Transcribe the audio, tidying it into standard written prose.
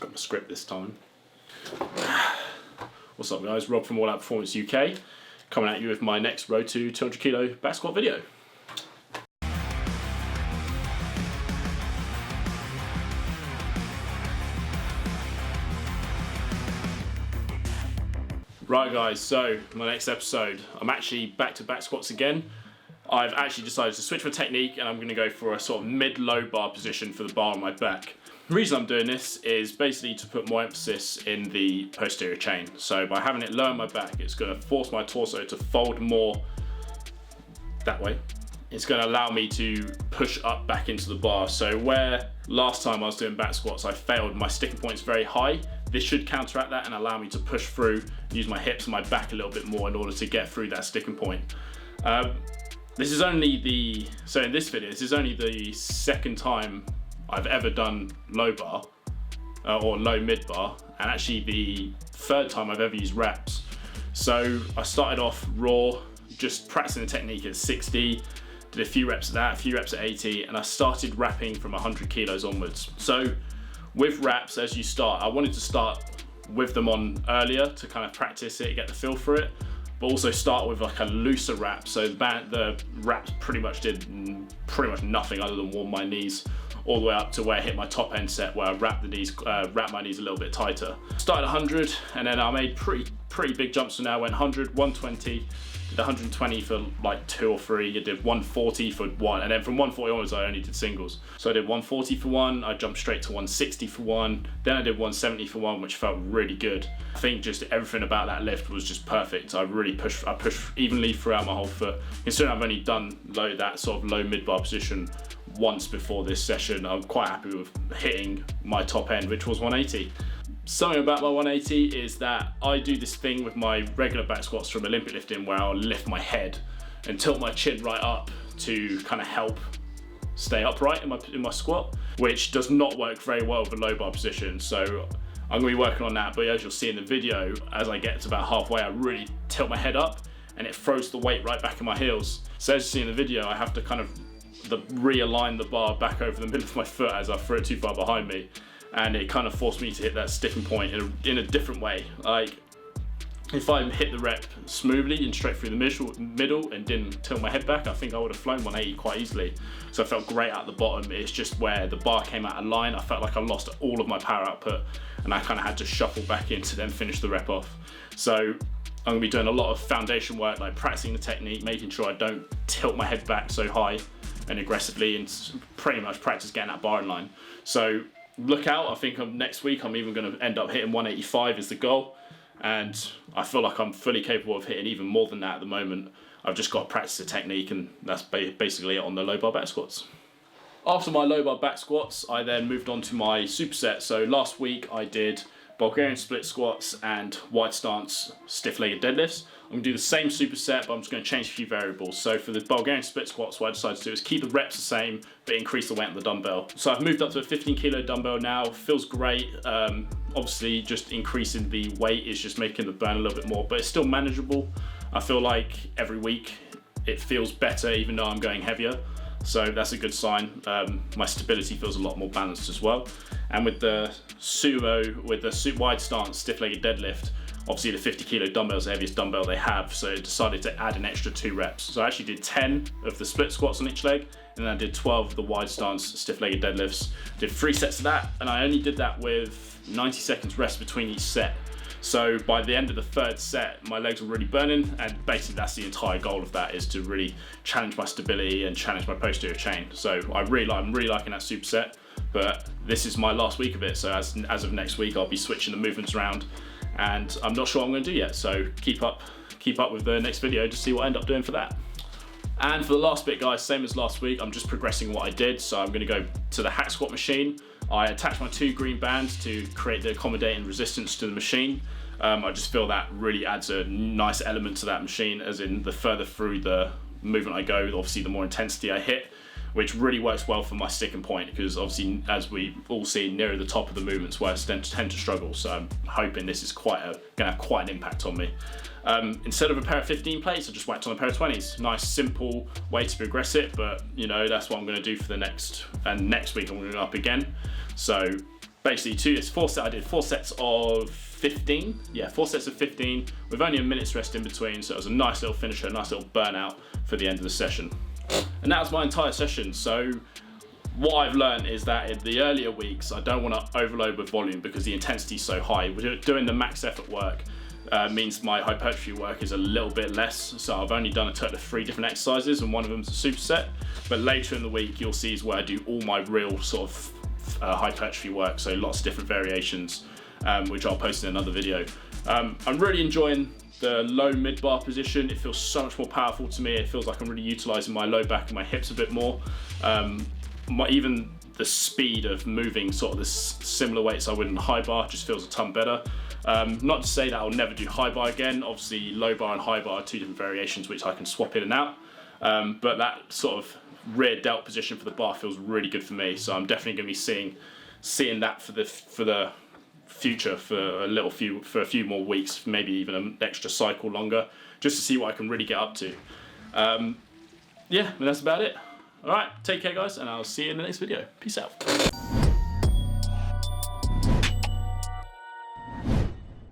Got my script this time. What's up guys, Rob from All Out Performance UK, coming at you with my next Road to 200 kilo back squat video. Right guys, so my next episode, I'm actually back to back squats again. I've actually decided to switch my technique and I'm going to go for a sort of mid-low bar position for the bar on my back. The reason I'm doing this is basically to put more emphasis in the posterior chain. So by having it low on my back, it's going to force my torso to fold more that way. It's going to allow me to push up back into the bar. So where last time I was doing back squats, I failed, my sticking point's very high. This should counteract that and allow me to push through, use my hips and my back a little bit more in order to get through that sticking point. This is only so in this video, this is only the second time I've ever done low bar or low mid bar, and actually the third time I've ever used reps. So I started off raw, just practicing the technique at 60, did a few reps at that, a few reps at 80, and I started wrapping from 100 kilos onwards. So with wraps, as you start, I wanted to start with them on earlier to kind of practice it, get the feel for it, but also start with like a looser wrap. So the wraps pretty much did nothing other than warm my knees all the way up to where I hit my top end set, where I wrap my knees a little bit tighter. Started 100, and then I made pretty big jumps. So now I went 100, 120, did 120 for like 2 or 3, I did 140 for 1, and then from 140 onwards I only did singles. So I did 140 for 1, I jumped straight to 160 for 1, then I did 170 for 1, which felt really good. I think just everything about that lift was just perfect. I pushed evenly throughout my whole foot. Considering I've only done that sort of low mid bar position once before this session, I'm quite happy with hitting my top end, which was 180. Something about my 180 is that I do this thing with my regular back squats from Olympic lifting where I'll lift my head and tilt my chin right up to kind of help stay upright in my squat, which does not work very well with a low bar position. So I'm going to be working on that, but as you'll see in the video, as I get to about halfway, I really tilt my head up and it throws the weight right back in my heels. So as you see in the video, I have to kind of realign the bar back over the middle of my foot as I throw it too far behind me. And it kind of forced me to hit that sticking point in a different way. Like, if I hit the rep smoothly and straight through the middle and didn't tilt my head back, I think I would have flown 180 quite easily. So I felt great at the bottom. It's just where the bar came out of line, I felt like I lost all of my power output, and I kind of had to shuffle back in to then finish the rep off. So I'm gonna be doing a lot of foundation work, like practicing the technique, making sure I don't tilt my head back so high and aggressively, and pretty much practice getting that bar in line. So look out, I think next week I'm even going to end up hitting 185 is the goal, and I feel like I'm fully capable of hitting even more than that at the moment. I've just got to practice the technique, and that's basically it on the low bar back squats. After my low bar back squats, I then moved on to my superset. So last week I did Bulgarian split squats and wide stance stiff-legged deadlifts. I'm going to do the same superset, but I'm just going to change a few variables. So for the Bulgarian split squats, what I decided to do is keep the reps the same, but increase the weight on the dumbbell. So I've moved up to a 15 kilo dumbbell now, feels great. Obviously just increasing the weight is just making the burn a little bit more, but it's still manageable. I feel like every week it feels better even though I'm going heavier. So that's a good sign. My stability feels a lot more balanced as well. And with the wide stance stiff-legged deadlift, obviously the 50 kilo dumbbell is the heaviest dumbbell they have, so I decided to add an extra 2 reps. So I actually did 10 of the split squats on each leg, and then I did 12 of the wide stance stiff-legged deadlifts. Did 3 sets of that, and I only did that with 90 seconds rest between each set. So by the end of the 3rd set, my legs were really burning, and basically that's the entire goal of that, is to really challenge my stability and challenge my posterior chain. So I'm really liking that superset, but this is my last week of it. So as of next week, I'll be switching the movements around, and I'm not sure what I'm going to do yet. So keep up with the next video to see what I end up doing for that. And for the last bit, guys, same as last week, I'm just progressing what I did. So I'm going to go to the hack squat machine. I attached my 2 green bands to create the accommodating resistance to the machine. I just feel that really adds a nice element to that machine, as in the further through the movement I go, obviously the more intensity I hit, which really works well for my sticking point, because obviously, as we all see, nearer the top of the movements where I tend to struggle. So I'm hoping this is gonna have quite an impact on me. Instead of a pair of 15 plates, I just whacked on a pair of 20s. Nice, simple way to progress it, but you know, that's what I'm gonna do for the next week I'm gonna go up again. So basically I did 4 sets of 15. Yeah, 4 sets of 15 with only a minute's rest in between. So it was a nice little finisher, a nice little burnout for the end of the session. And that was my entire session. So what I've learned is that in the earlier weeks, I don't want to overload with volume because the intensity is so high. Doing the max effort work means my hypertrophy work is a little bit less. So I've only done a total of 3 different exercises, and one of them is a superset. But later in the week, you'll see is where I do all my real sort of hypertrophy work. So lots of different variations, which I'll post in another video. I'm really enjoying the low mid bar position. It feels so much more powerful to me. It feels like I'm really utilizing my low back and my hips a bit more. Even the speed of moving sort of the similar weights I would in high bar just feels a ton better. Not to say that I'll never do high bar again. Obviously low bar and high bar are 2 different variations which I can swap in and out. But that sort of rear delt position for the bar feels really good for me. So I'm definitely going to be seeing that for the future for a few more weeks, maybe even an extra cycle longer, just to see what I can really get up to. Yeah, and that's about it. Alright, take care guys, and I'll see you in the next video. Peace out.